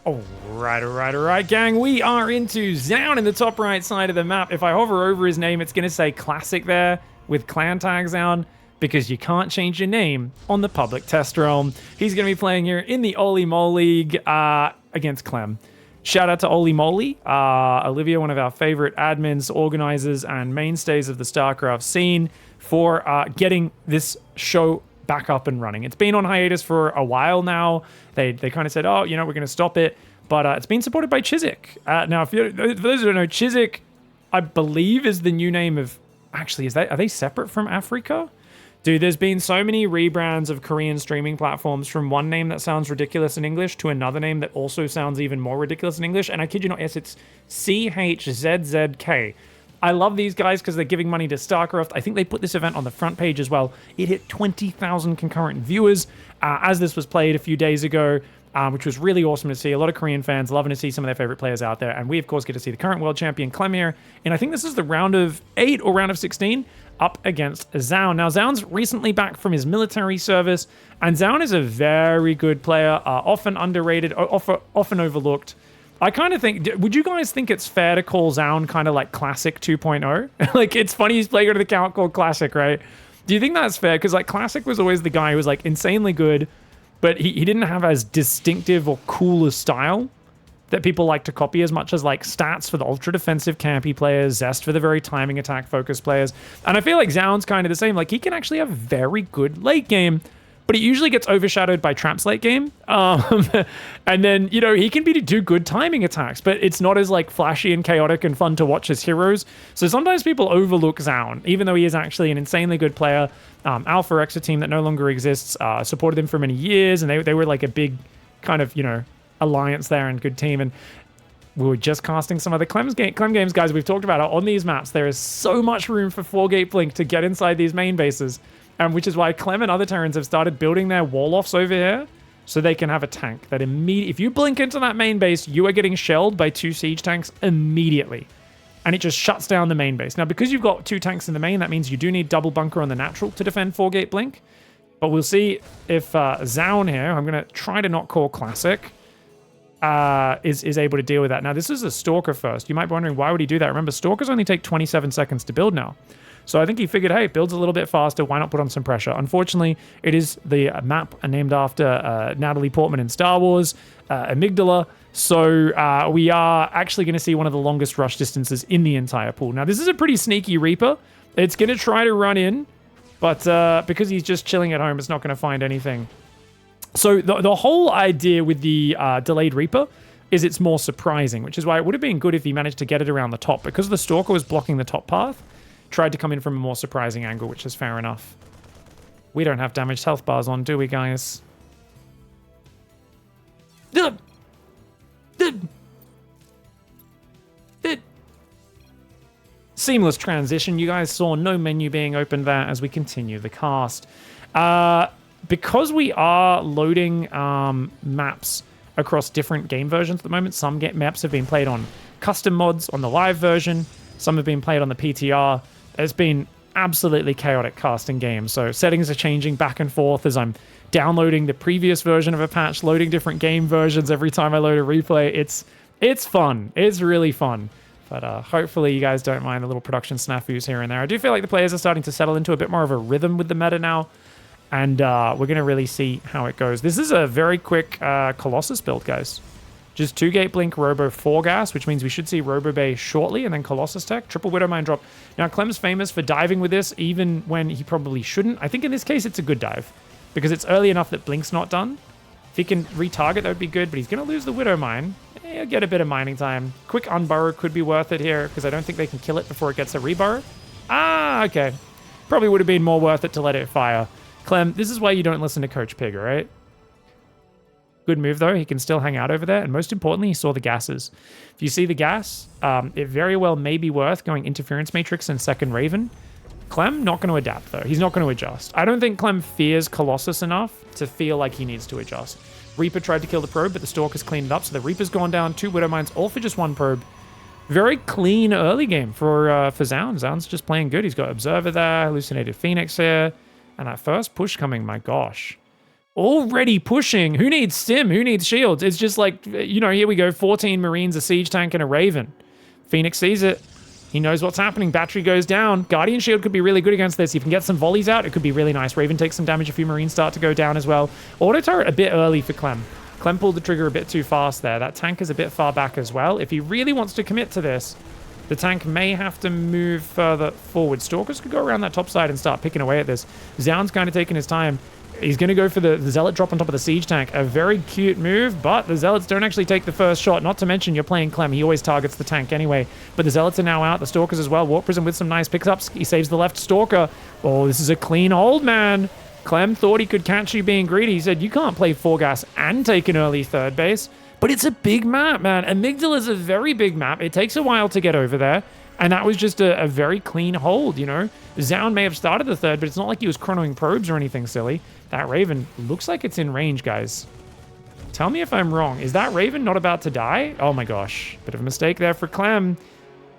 All right, gang. We are into ZOUN in the top right side of the map. If I hover over his name, it's going to say Classic there with clan tag ZOUN, because you can't change your name on the public test realm. He's going to be playing here in the OlimoLeague against CLEM. Shout out to OlimoLeague, Olivia, one of our favorite admins, organizers, and mainstays of the StarCraft scene, for getting this show back up and running. It's been on hiatus for a while now. They kind of said, oh, you know, we're going to stop it. But it's been supported by Chiswick. Now, for those who don't know, Chiswick, I believe, is the new name of... Actually, are they separate from Africa? Dude, there's been so many rebrands of Korean streaming platforms, from one name that sounds ridiculous in English to another name that also sounds even more ridiculous in English. And I kid you not, yes, it's CHZZK. I love these guys because they're giving money to StarCraft. I think they put this event on the front page as well. It hit 20,000 concurrent viewers as this was played a few days ago, which was really awesome to see. A lot of Korean fans loving to see some of their favorite players out there. And we, of course, get to see the current world champion, CLEM, here. And I think this is the round of 8 or round of 16 up against ZOUN. Now, ZOUN's recently back from his military service. And ZOUN is a very good player, often underrated, often overlooked. I kind of think, would you guys think it's fair to call ZOUN kind of like Classic 2.0? Like, it's funny he's playing on an account called Classic, right? Do you think that's fair? Because, like, Classic was always the guy who was, like, insanely good, but he didn't have as distinctive or cool a style that people like to copy as much as, like, stats for the ultra-defensive campy players, zest for the very timing attack-focused players. And I feel like ZOUN's kind of the same. Like, he can actually have very good late game, but it usually gets overshadowed by Tramp's late game. And then, you know, he can do good timing attacks, but it's not as, like, flashy and chaotic and fun to watch as heroes. So sometimes people overlook ZOUN, even though he is actually an insanely good player. Alpha X, a team that no longer exists, supported him for many years, and they were, like, a big kind of, you know, alliance there and good team. And we were just casting some of the CLEM games, guys, we've talked about it. On these maps, there is so much room for 4-gate blink to get inside these main bases. Which is why CLEM and other Terrans have started building their wall-offs over here so they can have a tank that if you blink into that main base, you are getting shelled by 2 siege tanks immediately. And it just shuts down the main base. Now, because you've got 2 tanks in the main, that means you do need double bunker on the natural to defend 4-gate blink. But we'll see if ZOUN here, I'm going to try to not call Classic, is able to deal with that. Now, this is a Stalker first. You might be wondering, why would he do that? Remember, Stalkers only take 27 seconds to build now. So I think he figured, hey, it builds a little bit faster. Why not put on some pressure? Unfortunately, it is the map named after Natalie Portman in Star Wars, Amygdala. So we are actually going to see one of the longest rush distances in the entire pool. Now, this is a pretty sneaky Reaper. It's going to try to run in, but because he's just chilling at home, it's not going to find anything. So the whole idea with the delayed Reaper is it's more surprising, which is why it would have been good if he managed to get it around the top. Because the Stalker was blocking the top path, tried to come in from a more surprising angle, which is fair enough. We don't have damaged health bars on, do we, guys? Seamless transition. You guys saw no menu being opened there as we continue the cast. Because we are loading maps across different game versions at the moment, some maps have been played on custom mods on the live version, some have been played on the PTR. It's been absolutely chaotic casting games. So settings are changing back and forth as I'm downloading the previous version of a patch, loading different game versions every time I load a replay. It's fun. It's really fun. But hopefully you guys don't mind the little production snafus here and there. I do feel like the players are starting to settle into a bit more of a rhythm with the meta now. And we're going to really see how it goes. This is a very quick Colossus build, guys. Just 2-gate blink, Robo 4 gas, which means we should see Robo Bay shortly, and then Colossus tech, triple Widow Mine drop. Now, Clem's famous for diving with this, even when he probably shouldn't. I think in this case, it's a good dive, because it's early enough that Blink's not done. If he can retarget, that would be good, but he's going to lose the Widow Mine. He'll get a bit of mining time. Quick unburrow could be worth it here, because I don't think they can kill it before it gets a reburrow. Ah, okay. Probably would have been more worth it to let it fire. Clem, this is why you don't listen to Coach Pig, all right? Good move, though. He can still hang out over there. And most importantly, he saw the gases. If you see the gas, it very well may be worth going Interference Matrix and second Raven. Clem, not going to adapt, though. He's not going to adjust. I don't think Clem fears Colossus enough to feel like he needs to adjust. Reaper tried to kill the probe, but the Stalker's cleaned it up. So the Reaper's gone down. 2 Widow Mines, all for just 1 probe. Very clean early game for ZOUN. ZOUN's just playing good. He's got Observer there, Hallucinated Phoenix here. And that first push coming, my gosh. already pushing. Who needs stim? Who needs shields? It's just like, you know, here we go. 14 Marines, a siege tank, and a Raven. Phoenix sees it. He knows what's happening. Battery goes down. Guardian Shield could be really good against this. If you can get some volleys out, it could be really nice. Raven takes some damage. A few Marines start to go down as well. Auto turret a bit early for CLEM. CLEM pulled the trigger a bit too fast there. That tank is a bit far back as well. If he really wants to commit to this, the tank may have to move further forward. Stalkers could go around that top side and start picking away at this. ZOUN's kind of taking his time. He's going to go for the Zealot drop on top of the Siege tank. A very cute move, but the Zealots don't actually take the first shot. Not to mention, you're playing CLEM. He always targets the tank anyway. But the Zealots are now out. The Stalkers as well. Warp Prism with some nice pickups. He saves the left Stalker. Oh, this is a clean hold, man. CLEM thought he could catch you being greedy. He said, you can't play 4-gas and take an early third base. But it's a big map, man. Amygdala is a very big map. It takes a while to get over there. And that was just a very clean hold, you know? ZOUN may have started the third, but it's not like he was chronoing probes or anything silly. That Raven looks like it's in range, guys. Tell me if I'm wrong. Is that Raven not about to die? Oh my gosh. Bit of a mistake there for CLEM.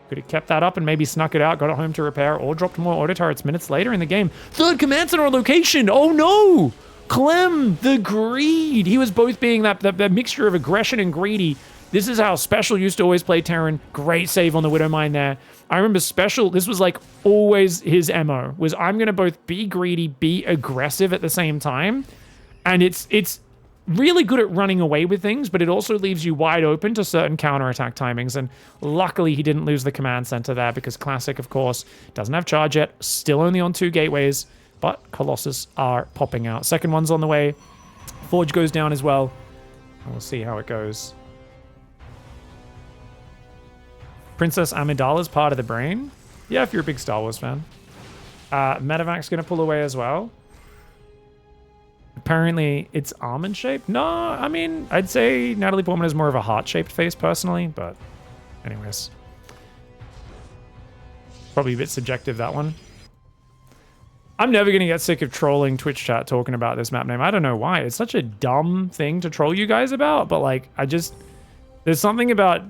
Could have kept that up and maybe snuck it out, got it home to repair, or dropped more auto turrets minutes later in the game. Third command center on location. Oh no! CLEM, the greed. He was both being that mixture of aggression and greedy. This is how Special used to always play Terran. Great save on the Widowmine there. I remember Special, this was like always his MO, was I'm going to both be greedy, be aggressive at the same time. And it's really good at running away with things, but it also leaves you wide open to certain counterattack timings. And luckily he didn't lose the command center there because Classic, of course, doesn't have charge yet. Still only on 2 gateways, but Colossus are popping out. Second one's on the way. Forge goes down as well. And we'll see how it goes. Princess Amygdala is part of the brain. Yeah, if you're a big Star Wars fan. Medevac's going to pull away as well. Apparently, it's almond-shaped. No, I mean, I'd say Natalie Portman is more of a heart-shaped face, personally. But anyways. Probably a bit subjective, that one. I'm never going to get sick of trolling Twitch chat talking about this map name. I don't know why. It's such a dumb thing to troll you guys about. But, like, there's something about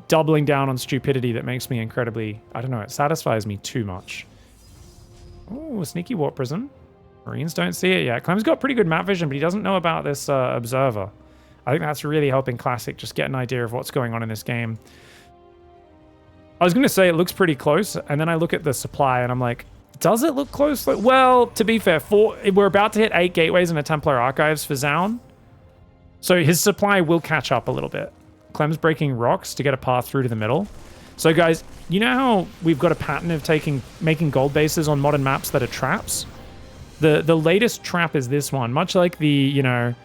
doubling down on stupidity that makes me incredibly, I don't know, it satisfies me too much. Oh, sneaky Warp Prism. Marines don't see it yet. Clem's got pretty good map vision, but he doesn't know about this Observer. I think that's really helping Classic just get an idea of what's going on in this game. I was going to say it looks pretty close, and then I look at the supply, and I'm like, does it look close? Well, to be fair, we're about to hit 8 gateways and a Templar Archives for ZOUN, so his supply will catch up a little bit. Clem's breaking rocks to get a path through to the middle. So guys, you know how we've got a pattern of making gold bases on modern maps that are traps? The latest trap is this one, much like the, you know,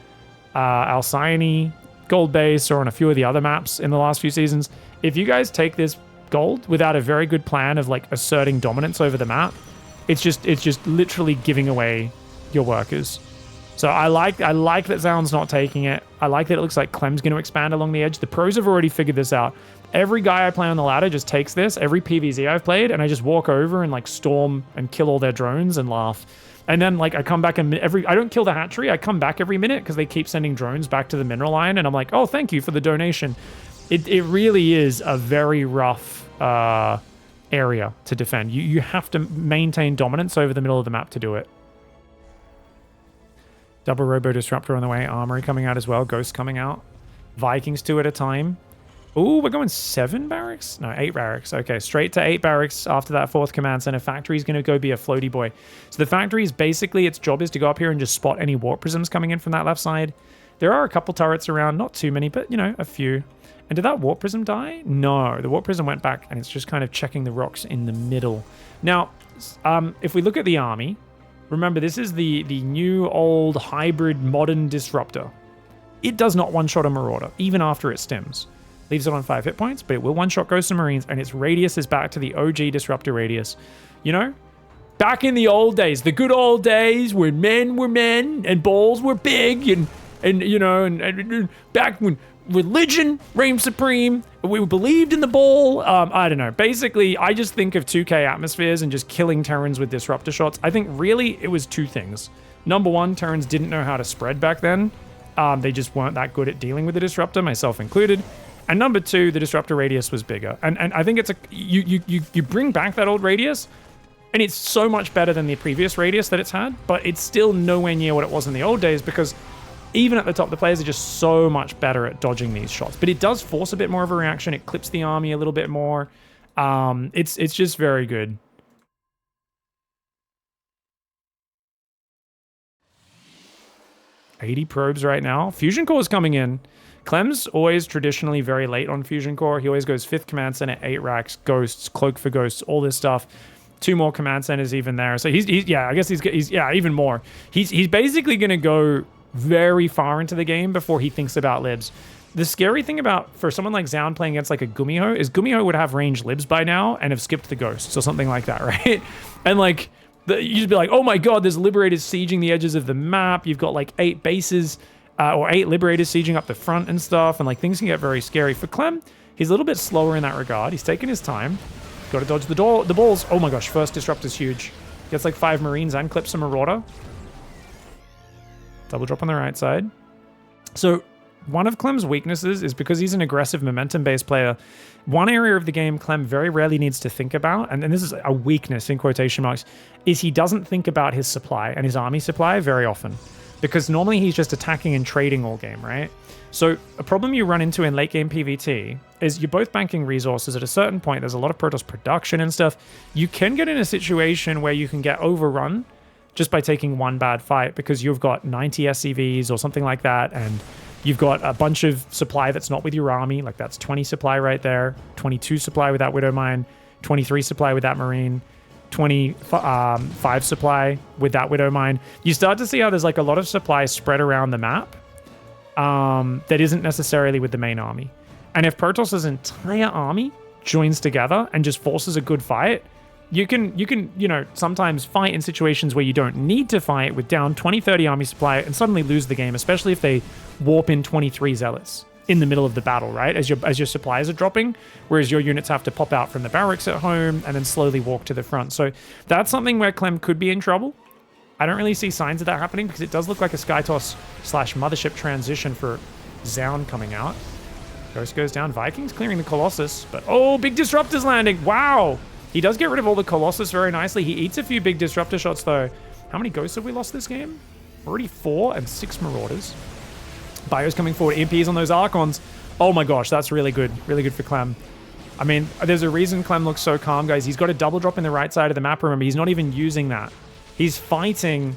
Alcyone gold base or on a few of the other maps in the last few seasons. If you guys take this gold without a very good plan of like asserting dominance over the map, it's just literally giving away your workers. So I like that ZOUN's not taking it. I like that it looks like Clem's going to expand along the edge. The pros have already figured this out. Every guy I play on the ladder just takes this, every PvZ I've played, and I just walk over and like storm and kill all their drones and laugh. And then like I come back and I don't kill the hatchery. I come back every minute because they keep sending drones back to the mineral line, and I'm like, oh, thank you for the donation. It really is a very rough area to defend. You have to maintain dominance over the middle of the map to do it. Double Robo Disruptor on the way. Armory coming out as well. Ghost coming out. Vikings 2 at a time. Ooh, we're going 7 barracks? No, 8 barracks. Okay, straight to 8 barracks after that 4th command center. Factory's going to go be a floaty boy. So the factory is basically, its job is to go up here and just spot any warp prisms coming in from that left side. There are a couple turrets around. Not too many, but, you know, a few. And did that warp prism die? No, the warp prism went back and it's just kind of checking the rocks in the middle. Now, if we look at the army, remember, this is the new, old, hybrid, modern disruptor. It does not one-shot a Marauder, even after it stims. Leaves it on 5 hit points, but it will one-shot Ghosts and Marines, and its radius is back to the OG disruptor radius. You know? Back in the old days, the good old days when men were men and balls were big, and you know, and back when religion reigned supreme, we believed in the ball. I don't know. Basically, I just think of 2K atmospheres and just killing Terrans with disruptor shots. I think really it was 2 things. Number 1, Terrans didn't know how to spread back then. They just weren't that good at dealing with the disruptor, myself included. And number 2, the disruptor radius was bigger. And I think it's you bring back that old radius, And it's so much better than the previous radius that it's had, but it's still nowhere near what it was in the old days because even at the top, the players are just so much better at dodging these shots. But it does force a bit more of a reaction. It clips the army a little bit more. It's just very good. $80 probes right now. Fusion Core is coming in. Clem's always traditionally very late on Fusion Core. He always goes 5th Command Center, 8 racks, Ghosts, Cloak for Ghosts, all this stuff. 2 more Command Centers even there. So he's yeah, I guess he's yeah, even more. He's basically going to go very far into the game before he thinks about libs. The scary thing about, for someone like ZOUN playing against like a Gumiho, is Gumiho would have ranged libs by now and have skipped the Ghosts or something like that, right? And like, you just be like, oh my god, there's Liberators sieging the edges of the map. You've got like 8 bases or 8 Liberators sieging up the front and stuff, and like things can get very scary. For Clem, he's a little bit slower in that regard. He's taking his time. Got to dodge the balls. Oh my gosh, first disrupt is huge. Gets like 5 Marines and clips a Marauder. Double drop on the right side. So one of Clem's weaknesses is because he's an aggressive momentum-based player, one area of the game Clem very rarely needs to think about, and this is a weakness in quotation marks, is he doesn't think about his supply and his army supply very often. Because normally he's just attacking and trading all game, right? So a problem you run into in late game PvT is you're both banking resources. At a certain point, there's a lot of Protoss production and stuff. You can get in a situation where you can get overrun just by taking one bad fight because you've got 90 SCVs or something like that, and you've got a bunch of supply that's not with your army. Like that's 20 supply right there, 22 supply with that Widow Mine, 23 supply with that Marine, 25 supply with that Widow Mine. You start to see how there's like a lot of supply spread around the map that isn't necessarily with the main army. And if Protoss' entire army joins together and just forces a good fight, you can, you know, sometimes fight in situations where you don't need to fight with down 20, 30 army supply and suddenly lose the game, especially if they warp in 23 Zealots in the middle of the battle, right? As your supplies are dropping, whereas your units have to pop out from the barracks at home and then slowly walk to the front. So that's something where Clem could be in trouble. I don't really see signs of that happening because it does look like a Skytoss / Mothership transition for ZOUN coming out. Ghost goes down. Vikings clearing the Colossus, but oh, big disruptors landing. Wow. He does get rid of all the Colossus very nicely. He eats a few big disruptor shots though. How many Ghosts have we lost this game? Already 4 and 6 Marauders. Bio's coming forward. EMPs on those Archons. Oh my gosh, that's really good. Really good for Clem. I mean, there's a reason Clem looks so calm, guys. He's got a double drop in the right side of the map. Remember, he's not even using that. He's fighting.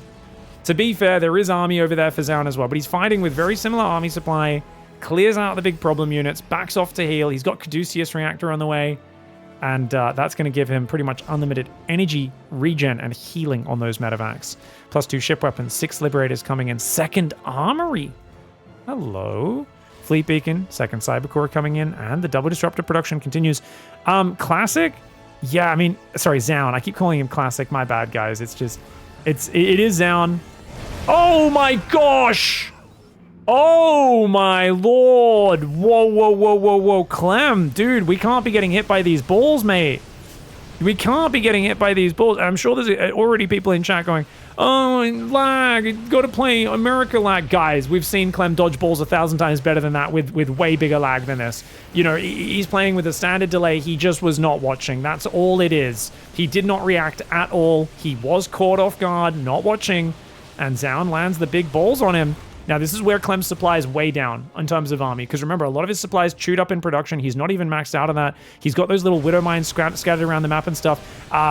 To be fair, there is army over there for ZOUN as well, but he's fighting with very similar army supply, clears out the big problem units, backs off to heal. He's got Caduceus Reactor on the way, and that's going to give him pretty much unlimited energy regen and healing on those medevacs. +2 ship weapons, 6 Liberators coming in, 2nd Armory. Hello. Fleet Beacon, 2nd Cybercore coming in, and the double disruptor production continues. Classic? Yeah, I mean, sorry, ZOUN. I keep calling him Classic. My bad, guys. It's just, it is ZOUN. Oh my gosh! Oh my lord! Whoa, whoa, whoa, whoa, whoa. Clem, dude, we can't be getting hit by these balls, mate. We can't be getting hit by these balls. I'm sure there's already people in chat going, oh, lag, got to play America lag. Guys, we've seen Clem dodge balls 1,000 times better than that with way bigger lag than this. You know, he's playing with a standard delay. He just was not watching. That's all it is. He did not react at all. He was caught off guard, not watching, and ZOUN lands the big balls on him. Now, this is where Clem's supply is way down in terms of army, because remember, a lot of his supply is chewed up in production. He's not even maxed out on that. He's got those little Widow Mines scattered around the map and stuff.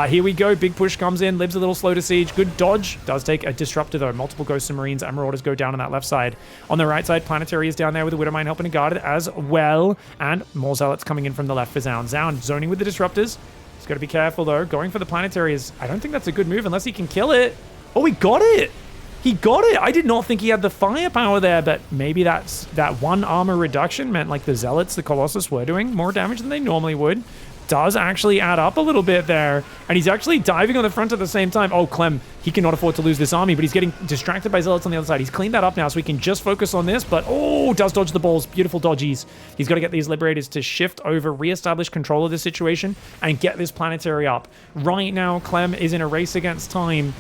Here we go. Big push comes in. Lib's a little slow to siege. Good dodge. Does take a disruptor, though. Multiple Ghosts and Marines and Marauders go down on that left side. On the right side, Planetary is down there with the Widow Mine helping to guard it as well. And more Zealots coming in from the left for ZOUN. ZOUN zoning with the disruptors. He's got to be careful, though. Going for the Planetary is... I don't think that's a good move unless he can kill it. Oh, he got it! He got it! I did not think he had the firepower there, but maybe that's that 1 armor reduction meant like the Zealots, the Colossus, were doing more damage than they normally would. Does actually add up a little bit there. And he's actually diving on the front at the same time. Oh, Clem, he cannot afford to lose this army, but he's getting distracted by Zealots on the other side. He's cleaned that up now, so he can just focus on this, but oh, does dodge the balls. Beautiful dodgies. He's got to get these Liberators to shift over, reestablish control of this situation, and get this Planetary up. Right now, Clem is in a race against time.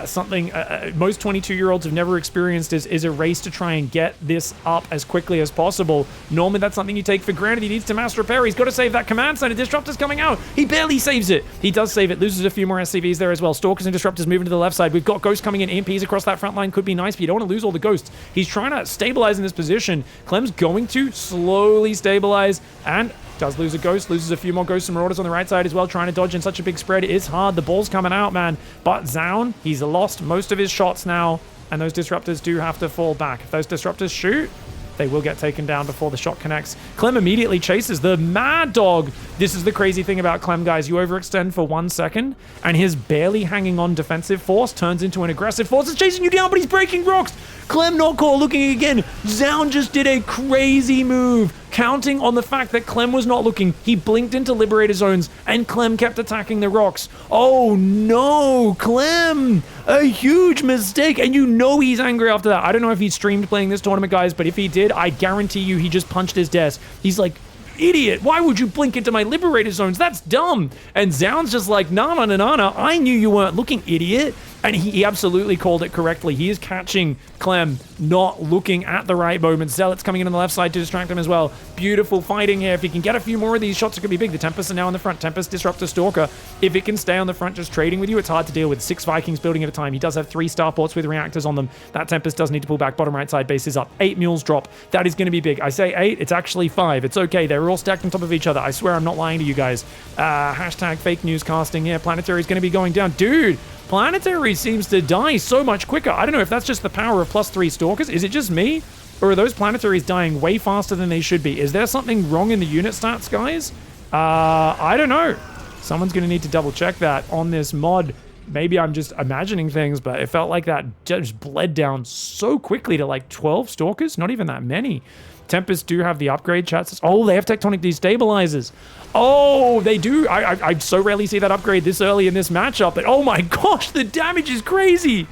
something most 22-year-olds have never experienced is a race to try and get this up as quickly as possible. Normally, that's something you take for granted. He needs to mass repair. He's got to save that command center. Disruptor's coming out. He barely saves it. He does save it. Loses a few more SCVs there as well. Stalkers and Disruptors moving to the left side. We've got Ghosts coming in. EMPs across that front line could be nice, but you don't want to lose all the Ghosts. He's trying to stabilize in this position. Clem's going to slowly stabilize and does lose a Ghost, loses a few more Ghosts and Marauders on the right side as well, trying to dodge in such a big spread. It is hard. The ball's coming out, man. But ZOUN, he's lost most of his shots now, and those Disruptors do have to fall back. If those Disruptors shoot, they will get taken down before the shot connects. Clem immediately chases the Mad Dog. This is the crazy thing about Clem, guys. You overextend for 1 second, and his barely hanging on defensive force turns into an aggressive force. It's chasing you down, but he's breaking rocks. Clem not caught looking again. ZOUN just did a crazy move, counting on the fact that Clem was not looking. He blinked into Liberator zones, and Clem kept attacking the rocks. Oh no, Clem! A huge mistake, and you know he's angry after that. I don't know if he streamed playing this tournament, guys, but if he did, I guarantee you he just punched his desk. He's like, idiot, why would you blink into my Liberator zones? That's dumb. And ZOUN's just like, nah, I knew you weren't looking, idiot. And he absolutely called it correctly. He is catching Clem not looking at the right moment. Zealot's coming in on the left side to distract him as well. Beautiful fighting here. If he can get a few more of these shots, it could be big. The Tempests are now in the front. Tempest, Disruptor, Stalker. If it can stay on the front just trading with you, it's hard to deal with. 6 Vikings building at a time. He does have 3 starports with reactors on them. That Tempest does need to pull back. Bottom right side base is up. 8 mules drop. That is going to be big. I say 8. It's actually 5. It's okay. They're all stacked on top of each other. I swear I'm not lying to you guys. Hashtag fake news casting here. Planetary is going to be going down. Dude! Planetary seems to die so much quicker. I don't know if that's just the power of +3 Stalkers. Is it just me? Or are those Planetaries dying way faster than they should be? Is there something wrong in the unit stats, guys? I don't know. Someone's going to need to double check that on this mod. Maybe I'm just imagining things, but it felt like that just bled down so quickly to like 12 Stalkers. Not even that many. Tempests do have the upgrade chats. Oh, they have tectonic destabilizers. Oh, they do. I so rarely see that upgrade this early in this matchup. But oh my gosh, the damage is crazy.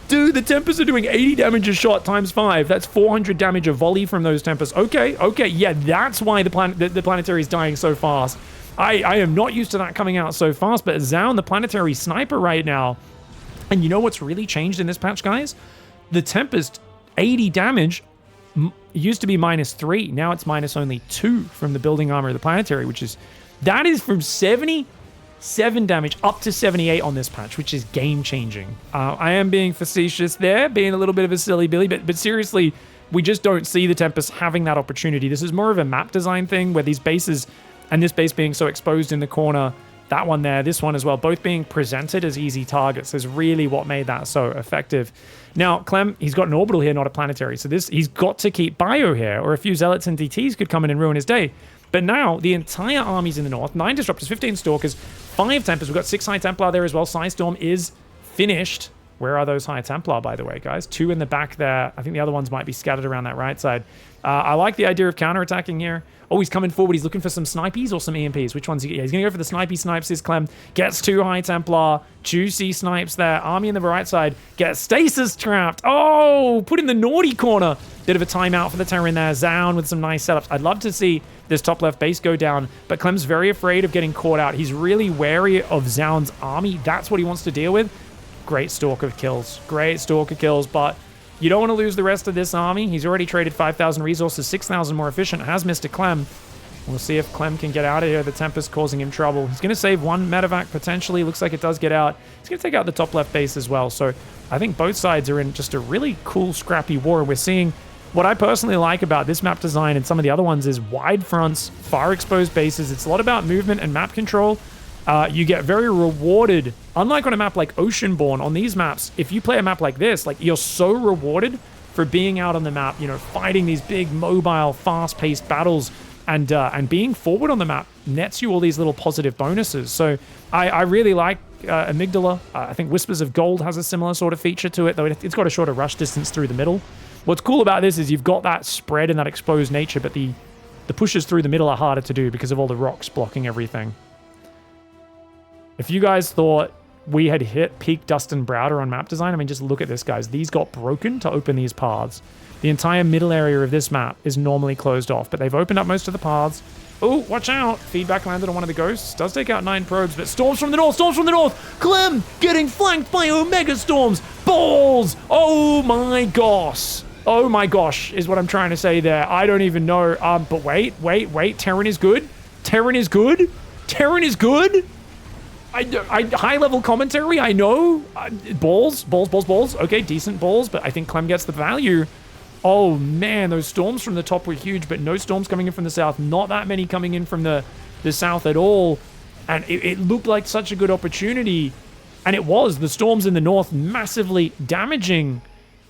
Dude, the Tempests are doing 80 damage a shot times 5. That's 400 damage a volley from those Tempests. Okay. Yeah, that's why the Planetary is dying so fast. I am not used to that coming out so fast, but ZOUN, the Planetary Sniper right now. And you know what's really changed in this patch, guys? The Tempest, 80 damage, used to be -3. Now it's minus only 2 from the building armor of the Planetary, that is from 77 damage up to 78 on this patch, which is game-changing. I am being facetious there, being a little bit of a silly Billy, but seriously, we just don't see the Tempest having that opportunity. This is more of a map design thing where these bases, and this base being so exposed in the corner, that one there, this one as well, both being presented as easy targets is really what made that so effective. Now, Clem, he's got an orbital here, not a planetary, so he's got to keep bio here, or a few Zealots and DTs could come in and ruin his day. But now, the entire army's in the north, 9 Disruptors, 15 Stalkers, 5 Templars, we've got 6 High Templar there as well, Psystorm is finished. Where are those High Templar, by the way, guys? 2 in the back there. I think the other ones might be scattered around that right side. I like the idea of counterattacking here. Oh, he's coming forward. He's looking for some snipies or some EMPs. Which one's he? Yeah, he's going to go for the snipey snipes, is Clem. Gets 2 High Templar. Juicy snipes there. Army on the right side. Gets stasis trapped. Oh, put in the naughty corner. Bit of a timeout for the Terran there. ZOUN with some nice setups. I'd love to see this top left base go down, but Clem's very afraid of getting caught out. He's really wary of ZOUN's army. That's what he wants to deal with. Great Stalker kills. Great Stalker kills, but you don't want to lose the rest of this army. He's already traded 5,000 resources, 6,000 more efficient. Has Mr. Clem. We'll see if Clem can get out of here. The Tempest causing him trouble. He's going to save 1 medevac potentially. Looks like it does get out. He's going to take out the top left base as well. So I think both sides are in just a really cool, scrappy war. We're seeing what I personally like about this map design and some of the other ones is wide fronts, far exposed bases. It's a lot about movement and map control. You get very rewarded. Unlike on a map like Oceanborn, on these maps, if you play a map like this, like you're so rewarded for being out on the map, you know, fighting these big, mobile, fast-paced battles, and being forward on the map nets you all these little positive bonuses. So I really like Amygdala. I think Whispers of Gold has a similar sort of feature to it, though it's got a shorter rush distance through the middle. What's cool about this is you've got that spread and that exposed nature, but the pushes through the middle are harder to do because of all the rocks blocking everything. If you guys thought we had hit peak dust and browder on map design. I mean, just look at this, guys. These got broken to open these paths. The entire middle area of this map is normally closed off, but they've opened up most of the paths. Oh, watch out. Feedback landed on one of the ghosts. Does take out 9 probes, but storms from the north, storms from the north. CLEM getting flanked by Omega storms. Balls. Oh my gosh. Oh my gosh is what I'm trying to say there. I don't even know. But wait. Terran is good. Terran is good. Terran is good. High level commentary, I know. Balls. Okay, decent balls, but I think CLEM gets the value. Oh man, those storms from the top were huge, but no storms coming in from the south. Not that many coming in from the south at all. And it looked like such a good opportunity. And it was. The storms in the north massively damaging.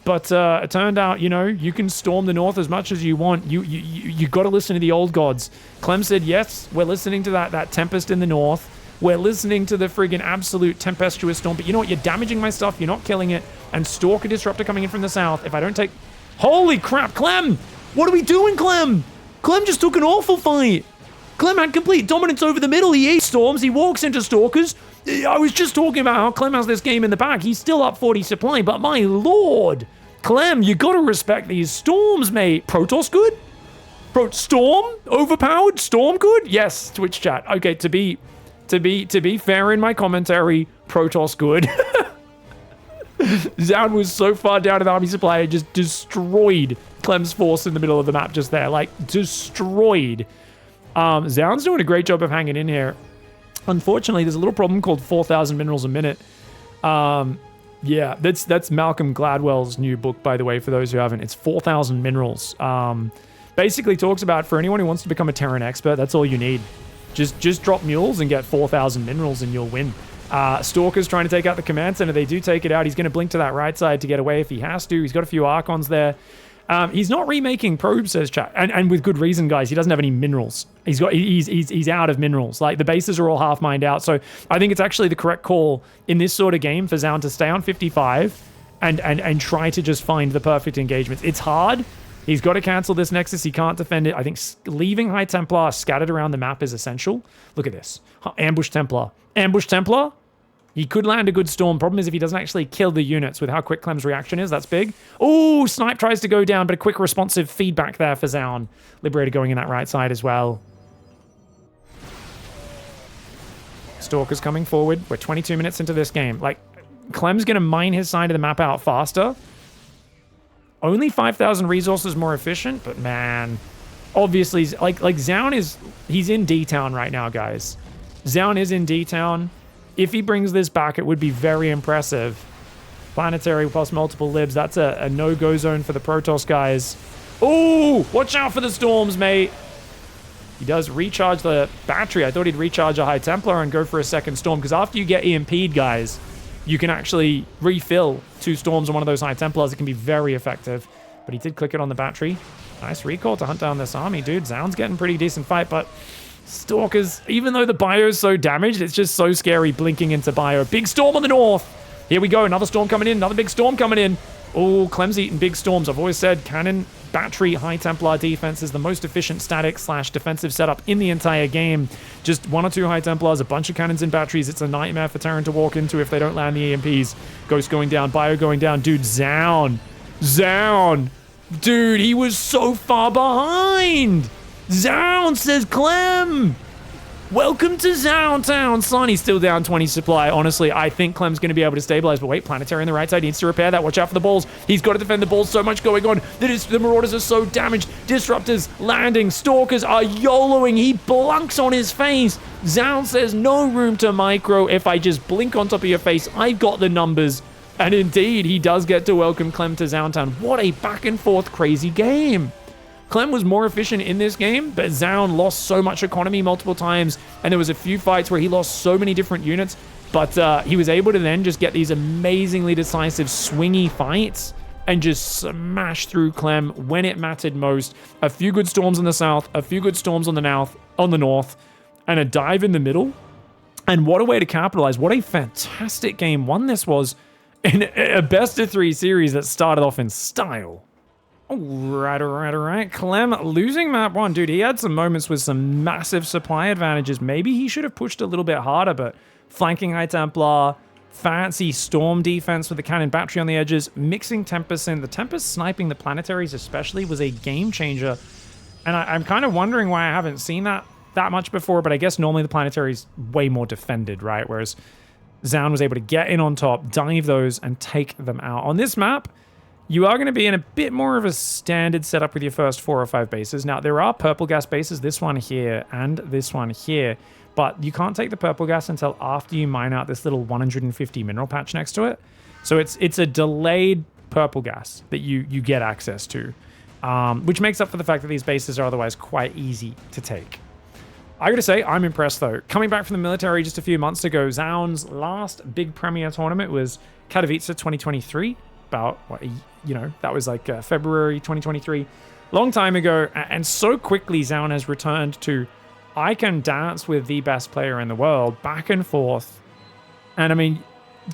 But it turned out, you know, you can storm the north as much as you want. You got to listen to the old gods. CLEM said, yes, we're listening to that tempest in the north. We're listening to the friggin' absolute tempestuous storm. But you know what? You're damaging my stuff. You're not killing it. And Stalker Disruptor coming in from the south. If I don't take... Holy crap, CLEM! What are we doing, CLEM? CLEM just took an awful fight. CLEM had complete dominance over the middle. He ate storms. He walks into Stalkers. I was just talking about how CLEM has this game in the bag. He's still up 40 supply, but my lord. CLEM, you gotta respect these storms, mate. Protoss good? Storm? Overpowered? Storm good? Yes, Twitch chat. Okay, to be fair in my commentary, Protoss good. ZOUN was so far down in the army supply, it just destroyed CLEM's force in the middle of the map just there. Like, destroyed. ZOUN's doing a great job of hanging in here. Unfortunately, there's a little problem called 4,000 minerals a minute. Yeah, that's Malcolm Gladwell's new book, by the way, for those who haven't. It's 4,000 minerals. Basically talks about, for anyone who wants to become a Terran expert, that's all you need. Just drop mules and get 4,000 minerals and you'll win. Stalker's trying to take out the command center. They do take it out. He's going to blink to that right side to get away if he has to. He's got a few Archons there. He's not remaking probes, says chat, and with good reason, guys. He doesn't have any minerals. He's out of minerals. Like, the bases are all half mined out. So I think it's actually the correct call in this sort of game for ZOUN to stay on 55 and try to just find the perfect engagements. It's hard. He's got to cancel this Nexus. He can't defend it. I think leaving High Templar scattered around the map is essential. Look at this. Ambush Templar. Ambush Templar. He could land a good storm. Problem is if he doesn't actually kill the units with how quick CLEM's reaction is, that's big. Oh, Snipe tries to go down, but a quick responsive feedback there for ZOUN. Liberator going in that right side as well. Stalker's coming forward. We're 22 minutes into this game. Like, CLEM's going to mine his side of the map out faster. Only 5,000 resources more efficient, but man, obviously, like ZOUN is, he's in D-Town right now, guys. ZOUN is in D-Town. If he brings this back, it would be very impressive. Planetary plus multiple libs. That's a no-go zone for the Protoss guys. Oh, watch out for the storms, mate. He does recharge the battery. I thought he'd recharge a High Templar and go for a second storm, because after you get EMP'd, guys, you can actually refill 2 storms on one of those High Templars. It can be very effective. But he did click it on the battery. Nice recall to hunt down this army, dude. ZOUN's getting pretty decent fight, but Stalkers, even though the bio is so damaged, it's just so scary blinking into bio. Big storm on the north. Here we go. Another storm coming in. Another big storm coming in. Oh, CLEM's eating big storms. I've always said cannon, battery, High Templar defense is the most efficient static/defensive setup in the entire game. Just 1 or 2 High Templars, a bunch of cannons and batteries. It's a nightmare for Terran to walk into if they don't land the EMPs. Ghost going down, bio going down. Dude, ZOUN. Dude, he was so far behind. ZOUN, says CLEM. Welcome to ZOUN Town, son. He's still down 20 supply. Honestly, I think CLEM's going to be able to stabilize. But wait, Planetary on the right side needs to repair that. Watch out for the balls. He's got to defend the balls. So much going on. The Marauders are so damaged. Disruptors landing. Stalkers are YOLOing. He blunks on his face. ZOUN says no room to micro. If I just blink on top of your face, I've got the numbers. And indeed, he does get to welcome CLEM to ZOUN Town. What a back and forth crazy game. CLEM was more efficient in this game, but ZOUN lost so much economy multiple times, and there was a few fights where he lost so many different units, but he was able to then just get these amazingly decisive swingy fights and just smash through CLEM when it mattered most. A few good storms in the south, a few good storms on the north, and a dive in the middle. And what a way to capitalize. What a fantastic game one this was in a best-of-3 series that started off in style. All right. CLEM losing map 1. Dude, he had some moments with some massive supply advantages. Maybe he should have pushed a little bit harder, but flanking High Templar, fancy storm defense with the cannon battery on the edges, mixing Tempest in. The Tempest sniping the planetaries especially was a game changer. And I'm kind of wondering why I haven't seen that much before, but I guess normally the planetary's way more defended, right? Whereas ZOUN was able to get in on top, dive those, and take them out. On this map, you are going to be in a bit more of a standard setup with your first 4 or 5 bases. Now, there are purple gas bases, this one here and this one here, but you can't take the purple gas until after you mine out this little 150 mineral patch next to it. So it's a delayed purple gas that you get access to, which makes up for the fact that these bases are otherwise quite easy to take. I gotta say, I'm impressed though. Coming back from the military just a few months ago, ZOUN's last big premier tournament was Katowice 2023. About, that was like February 2023. Long time ago, and so quickly ZOUN has returned to, I can dance with the best player in the world, back and forth. And I mean,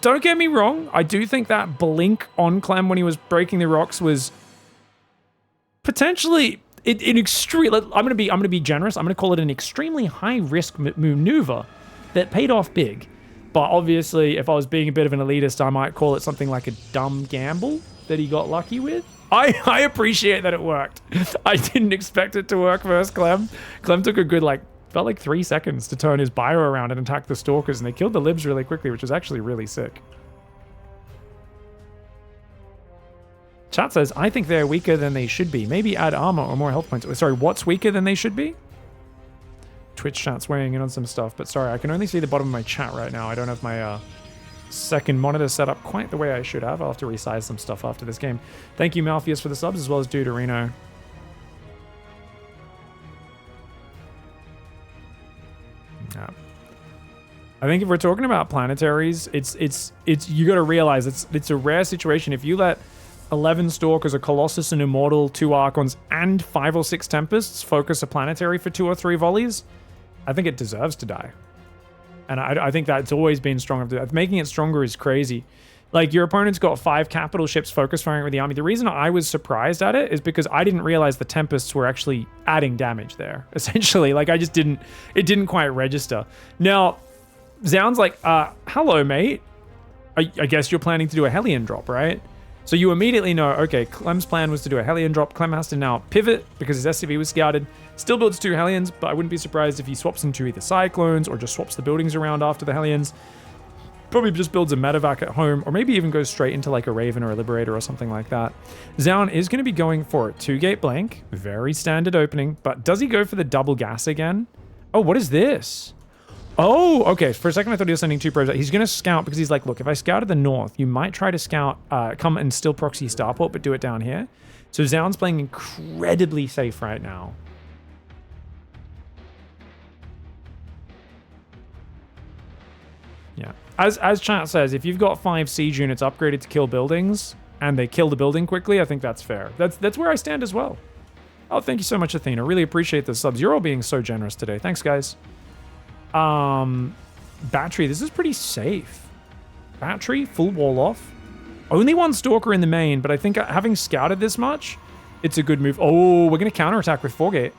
don't get me wrong, I do think that blink on CLEM when he was breaking the rocks was potentially an extreme. I'm gonna be generous. I'm gonna call it an extremely high risk maneuver that paid off big. But obviously, if I was being a bit of an elitist, I might call it something like a dumb gamble that he got lucky with. I appreciate that it worked. I didn't expect it to work versus CLEM. CLEM took a good, felt like 3 seconds to turn his bio around and attack the Stalkers, and they killed the Libs really quickly, which was actually really sick. Chat says, I think they're weaker than they should be. Maybe add armor or more health points. Sorry, what's weaker than they should be? Twitch chat's weighing in on some stuff, but sorry, I can only see the bottom of my chat right now. I don't have my second monitor set up quite the way I should have. I'll have to resize some stuff after this game. Thank you, Malpheus, for the subs, as well as Duderino. Yeah. I think if we're talking about planetaries, it's you got to realize it's a rare situation. If you let 11 Stalkers, a Colossus, an Immortal, 2 Archons, and 5 or 6 Tempests focus a planetary for 2 or 3 volleys, I think it deserves to die. And I think that's always been strong. Making it stronger is crazy. Like, your opponent's got 5 capital ships focus firing with the army. The reason I was surprised at it is because I didn't realize the Tempests were actually adding damage there, essentially. Like, it didn't quite register. Now, ZOUN's like, hello, mate. I guess you're planning to do a Hellion drop, right? So you immediately know, okay, CLEM's plan was to do a Hellion drop. CLEM has to now pivot because his SCV was scouted. Still builds 2 Hellions, but I wouldn't be surprised if he swaps into either Cyclones or just swaps the buildings around after the Hellions. Probably just builds a medevac at home, or maybe even goes straight into like a Raven or a Liberator or something like that. ZOUN is going to be going for a 2-gate blank. Very standard opening, but does he go for the double gas again? Oh, what is this? Oh, okay. For a second, I thought he was sending 2 probes out. He's going to scout because he's like, look, if I scout at the north, you might try to scout, come and still proxy Starport, but do it down here. So ZOUN's playing incredibly safe right now. Yeah. As chat says, if you've got 5 siege units upgraded to kill buildings, and they kill the building quickly, I think that's fair. That's where I stand as well. Oh, thank you so much, Athena. Really appreciate the subs. You're all being so generous today. Thanks, guys. Battery, this is pretty safe. Battery, full wall off. Only 1 Stalker in the main, but I think having scouted this much, it's a good move. Oh, we're going to counterattack with 4-gate.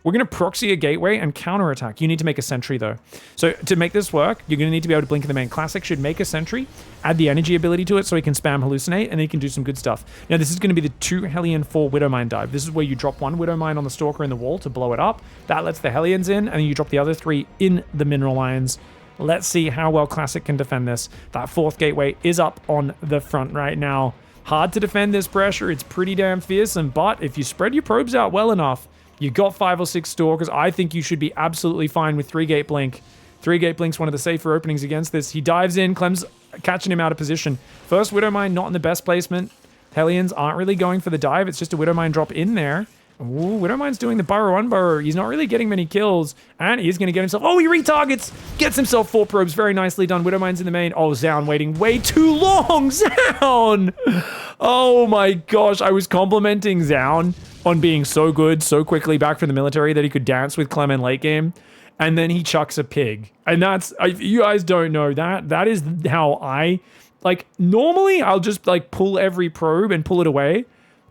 We're going to proxy a gateway and counterattack. You need to make a sentry, though. So to make this work, you're going to need to be able to blink in the main. Classic should make a sentry, add the energy ability to it so he can spam hallucinate, and then he can do some good stuff. Now, this is going to be the 2 Hellion 4 Widowmine dive. This is where you drop 1 Widowmine on the Stalker in the wall to blow it up. That lets the Hellions in, and then you drop the other 3 in the mineral lines. Let's see how well Classic can defend this. That 4th gateway is up on the front right now. Hard to defend this pressure. It's pretty damn fearsome, but if you spread your probes out well enough, you got 5 or 6 Stalkers. I think you should be absolutely fine with 3-gate blink. 3-gate blink's one of the safer openings against this. He dives in. CLEM's catching him out of position. First Widowmine not in the best placement. Hellions aren't really going for the dive. It's just a Widowmine drop in there. Ooh, Widowmine's doing the burrow unburrow. He's not really getting many kills. And he's going to get himself... Oh, he retargets! Gets himself 4 probes. Very nicely done. Widowmine's in the main. Oh, ZOUN waiting way too long. ZOUN! Oh my gosh. I was complimenting ZOUN on being so good so quickly back from the military that he could dance with CLEM in late game. And then he chucks a pig. And that's... you guys don't know that. That is how I... Like, normally I'll just like pull every probe and pull it away.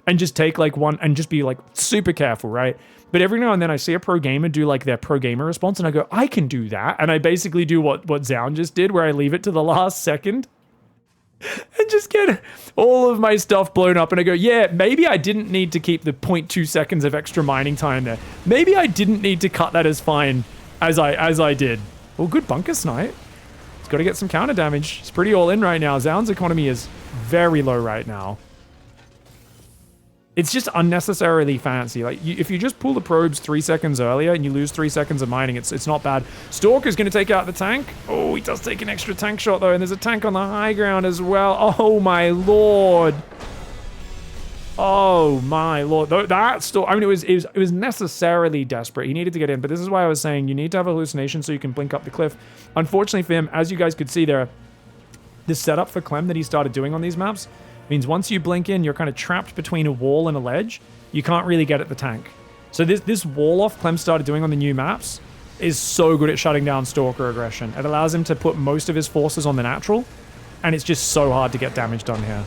And just take like 1 and just be like super careful, right? But every now and then I see a pro gamer do like their pro gamer response and I go, I can do that. And I basically do what ZOUN just did, where I leave it to the last second and just get all of my stuff blown up. And I go, yeah, maybe I didn't need to keep the 0.2 seconds of extra mining time there. Maybe I didn't need to cut that as fine as I did. Well, good bunker snipe. He's got to get some counter damage. He's pretty all in right now. ZOUN's economy is very low right now. It's just unnecessarily fancy. Like, if you just pull the probes 3 seconds earlier and you lose 3 seconds of mining, it's not bad. Stalker's going to take out the tank. Oh, he does take an extra tank shot, though, and there's a tank on the high ground as well. Oh, my lord. Oh, my lord. That I mean, it was necessarily desperate. He needed to get in, but this is why I was saying you need to have a hallucination so you can blink up the cliff. Unfortunately for him, as you guys could see there, the setup for CLEM that he started doing on these maps means once you blink in, you're kind of trapped between a wall and a ledge. You can't really get at the tank. So this wall off CLEM started doing on the new maps is so good at shutting down Stalker aggression. It allows him to put most of his forces on the natural, and it's just so hard to get damage done here.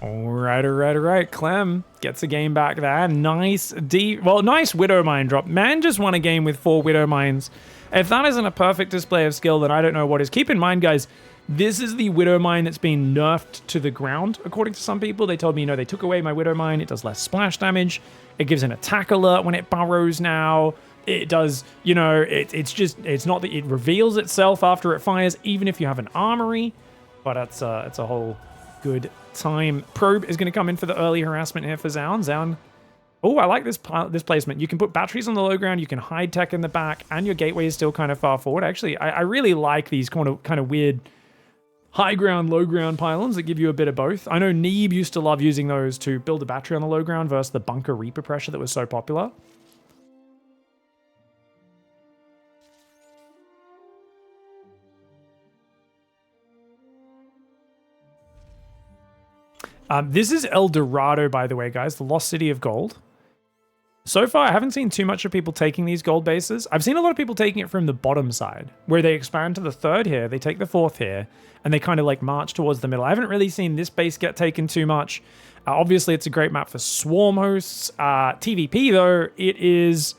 All right. CLEM gets a game back there. Nice Widow Mine drop. Man just won a game with 4 Widow Mines. If that isn't a perfect display of skill, then I don't know what is. Keep in mind, guys, this is the Widow Mine that's been nerfed to the ground, according to some people. They told me, they took away my Widow Mine. It does less splash damage. It gives an attack alert when it burrows now. It does, it's not that it reveals itself after it fires, even if you have an armory. But it's a whole good time. Probe is going to come in for the early harassment here for ZOUN. ZOUN. Oh, I like this placement. You can put batteries on the low ground. You can hide tech in the back, and your gateway is still kind of far forward. Actually, I really like these kind of weird high ground, low ground pylons that give you a bit of both. I know Neeb used to love using those to build a battery on the low ground versus the bunker Reaper pressure that was so popular. This is El Dorado, by the way, guys, the Lost City of Gold. So far, I haven't seen too much of people taking these gold bases. I've seen a lot of people taking it from the bottom side, where they expand to the 3rd here, they take the 4th here, and they kind of like march towards the middle. I haven't really seen this base get taken too much. Obviously, it's a great map for swarm hosts. TvP, though, it is...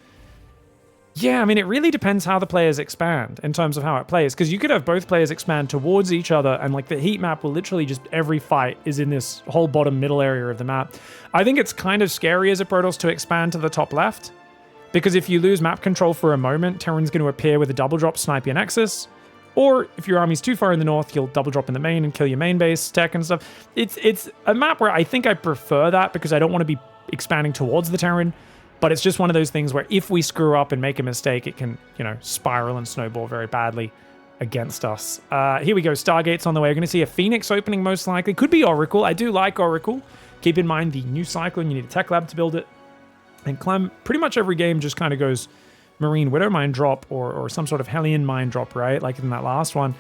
Yeah, I mean, it really depends how the players expand in terms of how it plays, because you could have both players expand towards each other, and like the heat map will literally just every fight is in this whole bottom middle area of the map. I think it's kind of scary as a Protoss to expand to the top left, because if you lose map control for a moment, Terran's going to appear with a double drop, snipe your Nexus, or if your army's too far in the north, he'll double drop in the main and kill your main base, tech and stuff. It's a map where I think I prefer that because I don't want to be expanding towards the Terran. But it's just one of those things where if we screw up and make a mistake, it can, spiral and snowball very badly against us. Here we go. Stargate's on the way. We're going to see a Phoenix opening most likely. Could be Oracle. I do like Oracle. Keep in mind the new Cyclone. You need a tech lab to build it. And CLEM, pretty much every game just kind of goes Marine Widow Mine drop or some sort of Hellion Mine drop, right? Like in that last one.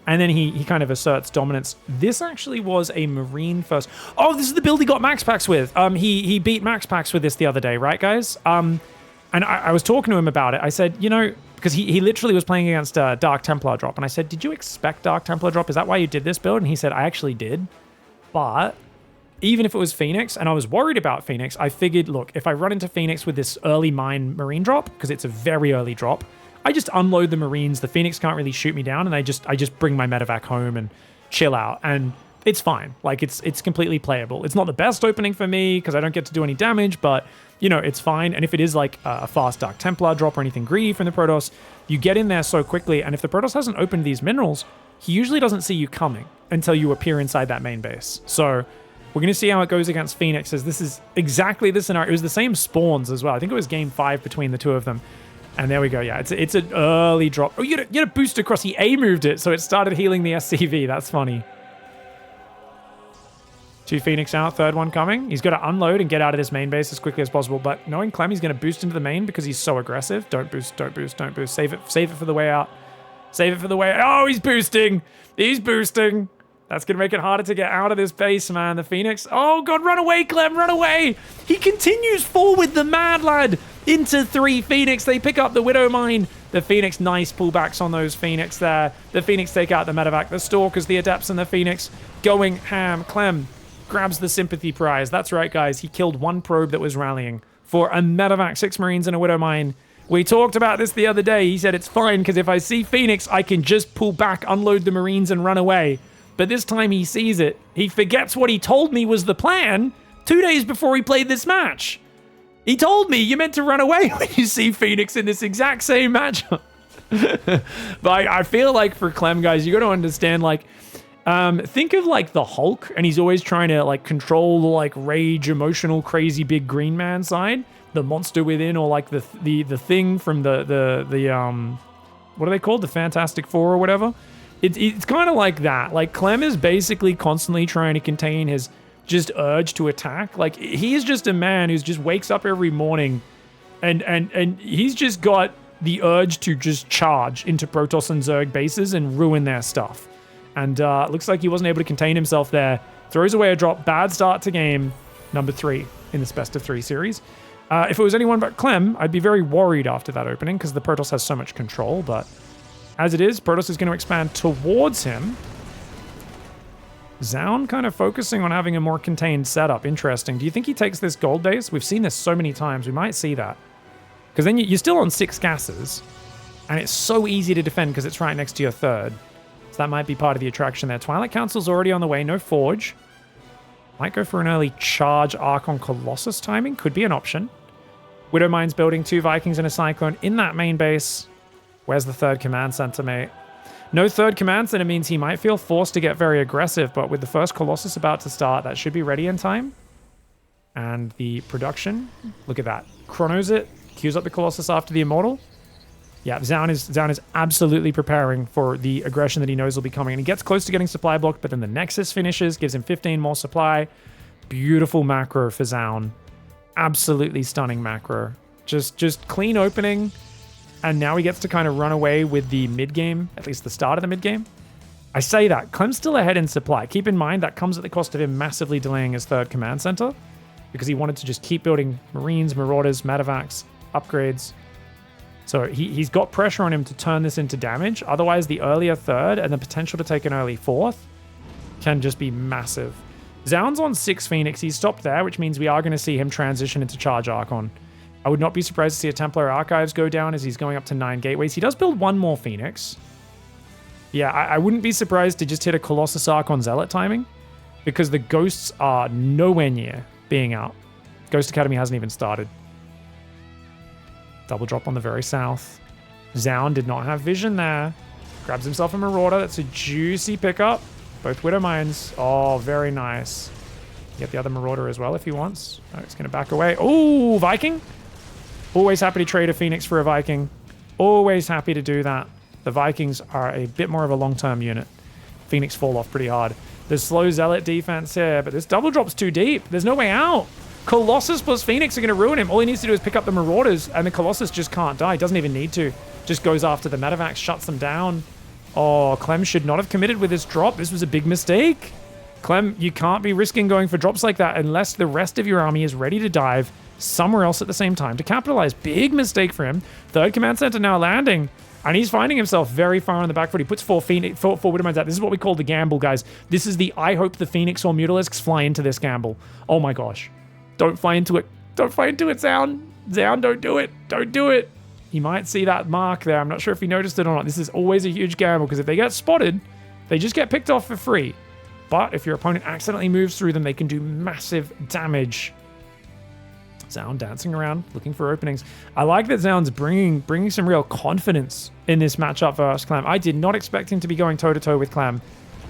And then he kind of asserts dominance. This actually was a Marine first. Oh, this is the build he got Max Packs with. He beat Max Packs with this the other day, right, guys? And I was talking to him about it. I said, because he literally was playing against Dark Templar drop. And I said, did you expect Dark Templar drop? Is that why you did this build? And he said, I actually did. But even if it was Phoenix, and I was worried about Phoenix, I figured, look, if I run into Phoenix with this early mine Marine drop, because it's a very early drop, I just unload the Marines. The Phoenix can't really shoot me down, and I just bring my medevac home and chill out, and it's fine. Like it's completely playable. It's not the best opening for me because I don't get to do any damage, but it's fine. And if it is like a fast Dark Templar drop or anything greedy from the Protoss, you get in there so quickly. And if the Protoss hasn't opened these minerals, he usually doesn't see you coming until you appear inside that main base. So we're going to see how it goes against Phoenix, as this is exactly the scenario. It was the same spawns as well. I think it was game 5 between the two of them. And there we go. Yeah, it's an early drop. Oh, you had a boost across. He A-moved it, so it started healing the SCV. That's funny. 2 Phoenix out, 3rd one coming. He's got to unload and get out of this main base as quickly as possible. But knowing CLEM, he's going to boost into the main because he's so aggressive. Don't boost, don't boost, don't boost. Save it for the way out. Save it for the way out. Oh, he's boosting. He's boosting. That's going to make it harder to get out of this base, man. The Phoenix. Oh, God, run away, CLEM, run away. He continues forward, the mad lad, into 3 Phoenix. They pick up the Widow Mine. The Phoenix, nice pullbacks on those Phoenix there. The Phoenix take out the medevac. The Stalkers, the Adepts, and the Phoenix going ham. CLEM grabs the sympathy prize. That's right, guys. He killed 1 probe that was rallying for a medevac, 6 Marines, and a Widow Mine. We talked about this the other day. He said it's fine because if I see Phoenix, I can just pull back, unload the Marines, and run away. But this time he sees it. He forgets what he told me was the plan 2 days before he played this match. He told me you meant to run away when you see Phoenix in this exact same matchup. But I feel like for Clem, guys, you got to understand, like, think of like the Hulk, and he's always trying to like control the like rage, emotional, crazy big green man side, the monster within, or like the thing from the what are they called? The Fantastic Four or whatever. It's kind of like that. Like Clem is basically constantly trying to contain his just urge to attack. Like he's just a man who's just wakes up every morning and he's just got the urge to just charge into Protoss and Zerg bases and ruin their stuff. And looks like he wasn't able to contain himself there. Throws away a drop. Bad start to game number 3 in this best of 3 series. If it was anyone but Clem, I'd be very worried after that opening because the Protoss has so much control. But as it is, Protoss is going to expand towards him. ZOUN kind of focusing on having a more contained setup. Interesting. Do you think he takes this gold base? We've seen this so many times. We might see that. Because then you're still on 6 gases. And it's so easy to defend because it's right next to your third. So that might be part of the attraction there. Twilight Council's already on the way. No Forge. Might go for an early charge Archon Colossus timing. Could be an option. Widow Mine's building 2 Vikings and a Cyclone in that main base. Where's the 3rd command center, mate? No 3rd command center means he might feel forced to get very aggressive, but with the first Colossus about to start, that should be ready in time. And the production, look at that. Chronos it, queues up the Colossus after the Immortal. Yeah, ZOUN is absolutely preparing for the aggression that he knows will be coming. And he gets close to getting supply blocked, but then the Nexus finishes, gives him 15 more supply. Beautiful macro for ZOUN. Absolutely stunning macro. Just clean opening. And now he gets to kind of run away with the mid-game, at least the start of the mid-game. I say that. Clem's still ahead in supply. Keep in mind that comes at the cost of him massively delaying his 3rd command center because he wanted to just keep building Marines, Marauders, Medevacs, upgrades. So he's got pressure on him to turn this into damage. Otherwise, the earlier 3rd and the potential to take an early 4th can just be massive. ZOUN's on 6 Phoenix. He's stopped there, which means we are going to see him transition into Charge Archon. I would not be surprised to see a Templar Archives go down as he's going up to 9 gateways. He does build 1 more Phoenix. Yeah, I wouldn't be surprised to just hit a Colossus Archon Zealot timing because the Ghosts are nowhere near being out. Ghost Academy hasn't even started. Double drop on the very south. ZOUN did not have vision there. Grabs himself a Marauder. That's a juicy pickup. Both Widow Mines. Oh, very nice. Get the other Marauder as well if he wants. Oh, it's going to back away. Oh, Viking. Always happy to trade a Phoenix for a Viking. Always happy to do that. The Vikings are a bit more of a long-term unit. Phoenix fall off pretty hard. There's slow Zealot defense here, but this double drop's too deep. There's no way out. Colossus plus Phoenix are going to ruin him. All he needs to do is pick up the Marauders, and the Colossus just can't die. Doesn't even need to. Just goes after the Medevacs, shuts them down. Oh, Clem should not have committed with this drop. This was a big mistake. Clem, you can't be risking going for drops like that unless the rest of your army is ready to dive somewhere else at the same time to capitalize. Big mistake for him. 3rd command center now landing, and he's finding himself very far on the back foot. He puts 4 Widow Mines out. This is what we call the gamble, guys. This is the I hope the Phoenix or Mutalisks fly into this gamble. Oh my gosh. Don't fly into it. Don't fly into it, ZOUN. ZOUN, don't do it. Don't do it. He might see that mark there. I'm not sure if he noticed it or not. This is always a huge gamble because if they get spotted, they just get picked off for free. But if your opponent accidentally moves through them, they can do massive damage. ZOUN dancing around, looking for openings. I like that ZOUN's bringing some real confidence in this matchup versus Clem. I did not expect him to be going toe-to-toe with Clem,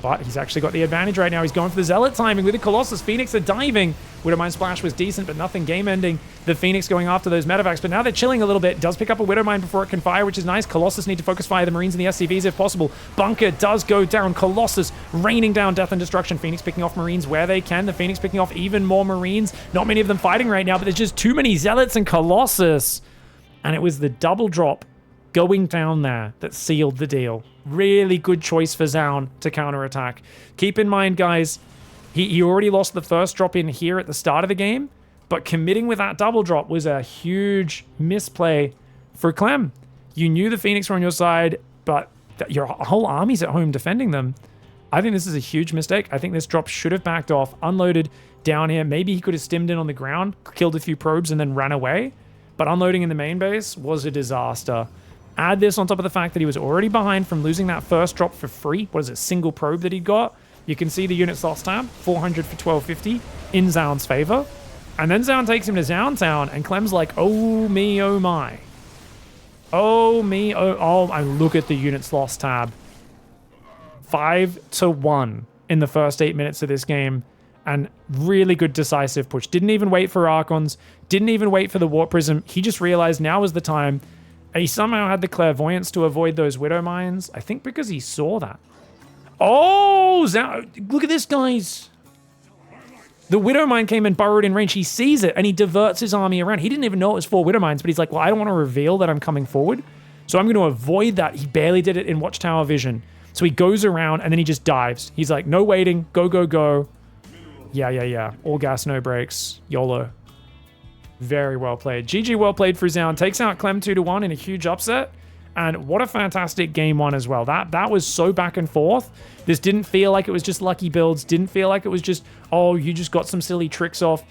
but he's actually got the advantage right now. He's going for the Zealot timing with the Colossus. Phoenix are diving. Widowmine Splash was decent, but nothing game-ending. The Phoenix going after those Medevacs, but now they're chilling a little bit. Does pick up a Widowmine before it can fire, which is nice. Colossus need to focus fire the Marines and the SCVs if possible. Bunker does go down. Colossus raining down death and destruction. Phoenix picking off Marines where they can. The Phoenix picking off even more Marines. Not many of them fighting right now, but there's just too many Zealots and Colossus. And it was the double drop going down there that sealed the deal. Really good choice for ZOUN to counterattack. Keep in mind, guys, he already lost the first drop in here at the start of the game, but committing with that double drop was a huge misplay for Clem. You knew the Phoenix were on your side, but your whole army's at home defending them. I think this is a huge mistake. I think this drop should have backed off, unloaded, down here. Maybe he could have stimmed in on the ground, killed a few probes, and then ran away. But unloading in the main base was a disaster. Add this on top of the fact that he was already behind from losing that first drop for free. What is it, single probe that he got? You can see the units lost tab, 400 for 1250 in ZOUN's favor. And then ZOUN takes him to ZOUN Town, and Clem's like, oh me, oh my. Oh me, oh, and look at the units lost tab. 5-1 in the first 8 minutes of this game. And really good decisive push. Didn't even wait for Archons. Didn't even wait for the Warp Prism. He just realized now is the time. And he somehow had the clairvoyance to avoid those Widow Mines. I think because he saw that. Oh, look at this, guys. The Widow Mine came and burrowed in range. He sees it, and he diverts his army around. He didn't even know it was 4 Widow Mines, but he's like, well, I don't want to reveal that I'm coming forward. So I'm going to avoid that. He barely did it in Watchtower vision. So he goes around, and then he just dives. He's like, no waiting. Go, go, go. Yeah. All gas, no brakes. YOLO. Very well played. GG well played for ZOUN. Takes out Clem 2-1 in a huge upset. And what a fantastic game one as well. That was so back and forth. This didn't feel like it was just lucky builds. Didn't feel like it was just, oh, you just got some silly tricks off.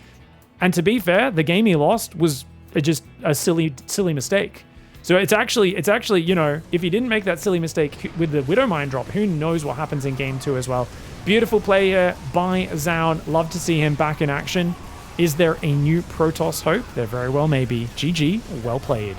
And to be fair, the game he lost was just a silly mistake. So it's actually, you know, if he didn't make that silly mistake with the Widow Mine drop, who knows what happens in game 2 as well. Beautiful play here by ZOUN. Love to see him back in action. Is there a new Protoss hope? There very well may be. GG, well played.